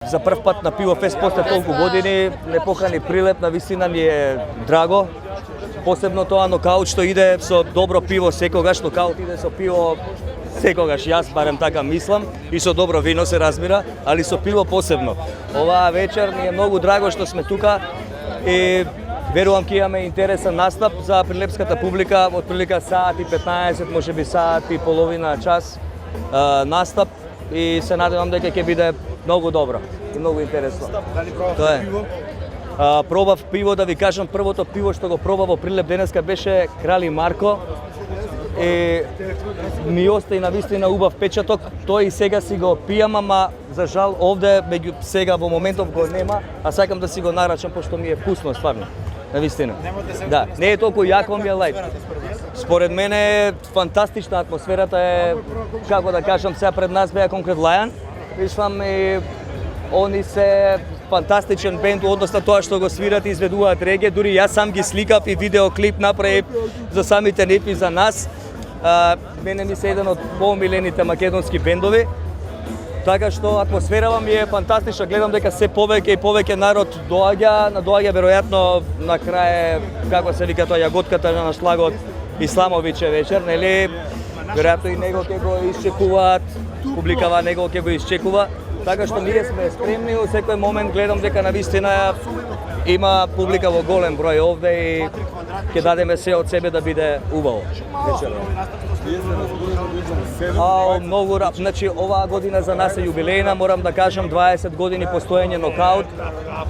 За прв пат на Пиво Фест после толку години ме покани Прилеп, на вистина ми е драго. Посебно тоа нокаут што иде со добро пиво секогаш, нокаут иде со пиво секогаш, јас барем така мислам, и со добро вино се разбира, али со пиво посебно. Оваа вечер ми е многу драго што сме тука и верувам ќе имаме интересен настап за прилепската публика, од прилика саат и 15, можеби саат и половина час настап и се надевам дека ќе биде многу добро и многу интересно. Дали пробав пиво? Пробав пиво, да ви кажам, првото пиво што го пробав во Прилеп денеска беше Крали Марко. И ми остаи на вистина убав печаток, тој и сега си го пијам, ама за жал овде меѓу сега во моментов го нема, а сакам да си го нарачам пошто ми е вкусно стварно. На вистина. Да, не е толку јако, ми е лајт. Според мене е фантастична атмосферата е, како да кажам, сега пред нас беа Конкрет Лајан. Вишвам и они се фантастичен бенд, односно тоа што го свират и изведуваат реге, дури јас сам ги сликав и видеоклип направив за самите нив и за нас. Мене ми се еден од поомилените македонски бендови. Така што атмосферава ми е фантастична, гледам дека се повеќе и повеќе народ доаѓа веројатно на крај, како се вика тоа, јаготката на шлагот Исламовиче вечер, нели? Веројатно и него ќе го исчекуваат, публикава него ќе го исчекува. Така што ние сме спремни, во секој момент гледам дека на вистина има публика во голем број овде и ќе дадеме се од себе да биде убаво вечерот. Многу рап. Значи, оваа година за нас е јубилејна, морам да кажам 20 години постоење нокаут.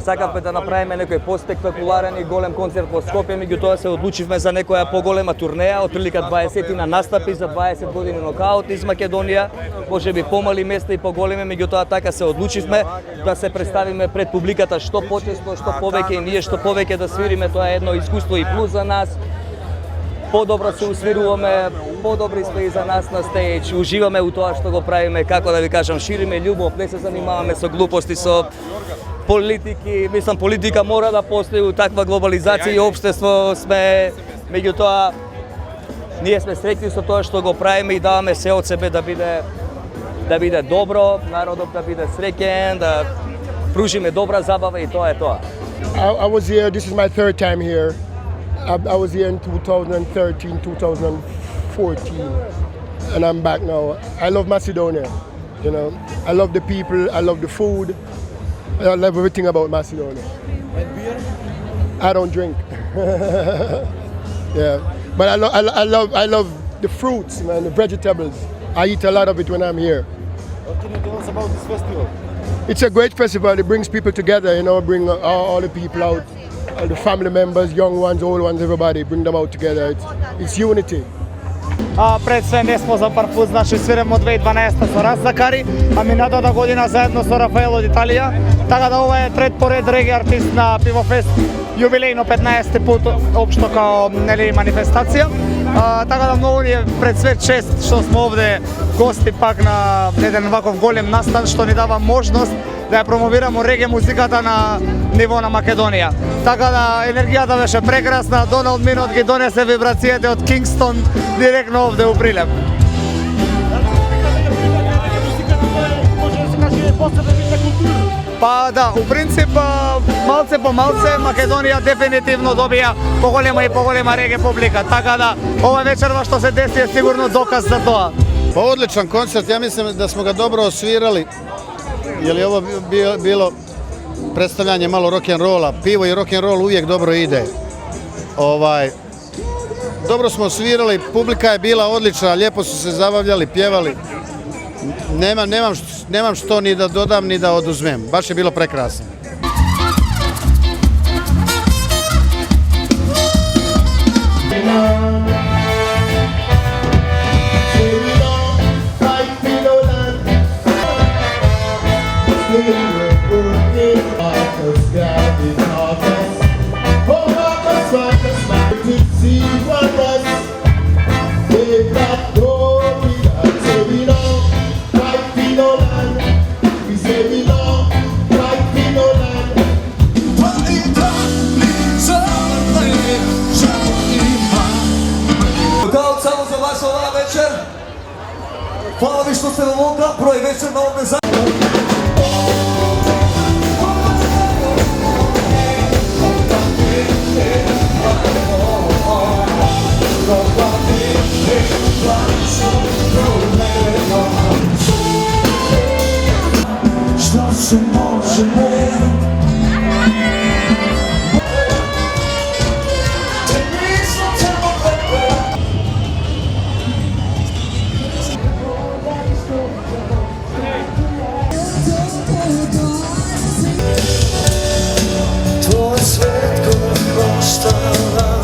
Сакавме да направиме некој постектакуларен и голем концерт во Скопје, меѓутоа се одлучивме за некоја поголема турнеја, отприлика 20 на настапи за 20 години нокаут из Македонија, можеби помали места и поголеми, меѓутоа така се одлучивме да се представиме пред публиката што почесто, што повеќе и ние што повеќе да свириме, тоа е едно искуство и плюс за нас. Подобро се усвируваме, подобри сме и за нас на стејдж, уживаме у тоа што го правиме, како да ви кажам, шириме љубов, не се занимаваме со глупости, со политики, мислам политика мора да постои у таква глобализација и општество сме, меѓутоа ние сме среќни со тоа што го правиме и даваме се од себе да биде добро, народот да биде среќен, да пружиме добра забава и тоа е тоа. I was here, this is my third time here. I was here in 2013, 2014, and I'm back now. I love Macedonia, you know. I love the people, I love the food, I love everything about Macedonia. And beer? I don't drink. Yeah, but I love the fruits and the vegetables. I eat a lot of it when I'm here. What can you tell us about this festival? It's a great festival. It brings people together, you know, bring all the people out. All the family members, young ones, old ones, everybody, bring them out together. It's unity. Пред све не смо за прв пат, значи свирам од 2012 со Рас Закари, а минатата година заедно со Рафаел од Италија. Така да ова е трет поред реги артист на Пиво Фест, јубилејно 15 пут општо као нели манифестација. Така да многу ни е пред све чест што сме овде гости пак на еден ваков голем настан што ни дава можност да ја промовираме реге музиката на ниво на Македонија. Така да енергијата беше прекрасна, Доналд Минот ги донесе вибрацијите од Кингстон директно овде у Прилеп. Па да, у принцип малце по малце Македонија дефинитивно добија поголема и поголема реге публика. Така да ова вечерва што се деси е сигурно доказ за тоа. Pa odličan koncert, ja mislim da smo ga dobro osvirali, jer je ovo bilo predstavljanje malo rock'n'rolla. Pivo i rock'n'roll uvijek dobro ide. Dobro smo osvirali, publika je bila odlična, lijepo su se zabavljali, pjevali. Nemam što ni da dodam ni da oduzmem, baš je bilo prekrasno. Hvala vi što ste vam ovdje, broj večer na ovdje za... se možemo. Tvoj svet koji koštala.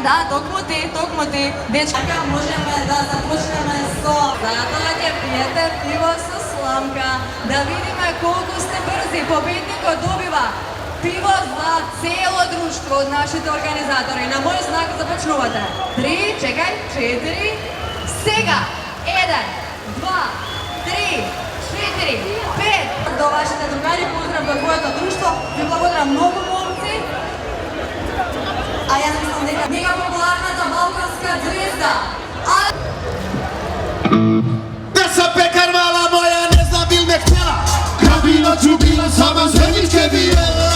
Da, tokmuti, dečka, možemo da započnemo so. Zadovolje pijete pivo sa slamka, da vidimo koliko ste brzi. Pobednik dobiva pivo za celo društvo od naših organizatora. I na moj znak započnuvate. 3, čekaj, 4, sega, 1, 2, 3, 4, 5. Do vašите drugari, pozdrav do твоето društvo. Ви благодаря много, momci. A ja mislim neka mega popularната balkanska zvezda. Da sam pekar mala moja, ne znam bil me htjela. Kad bi noću bila sama zemljičke bi jela.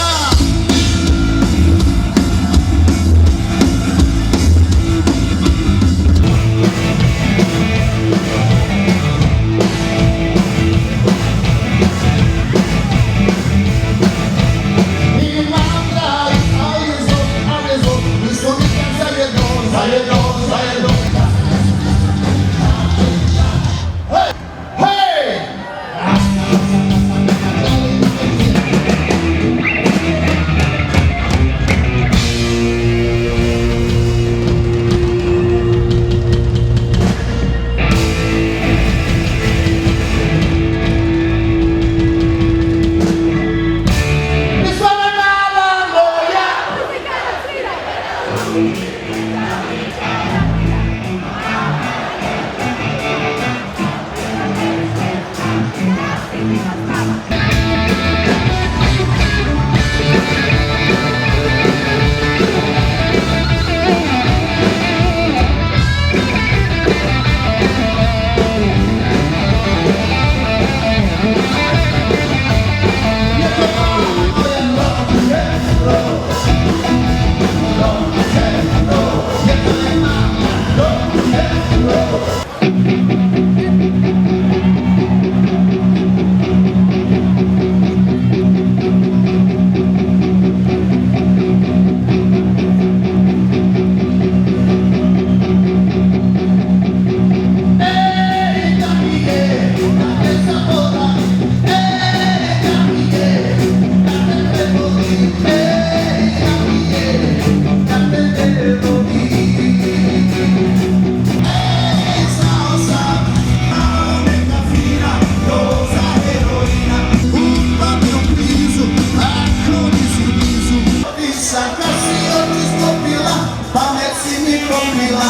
Pamet si mi popila,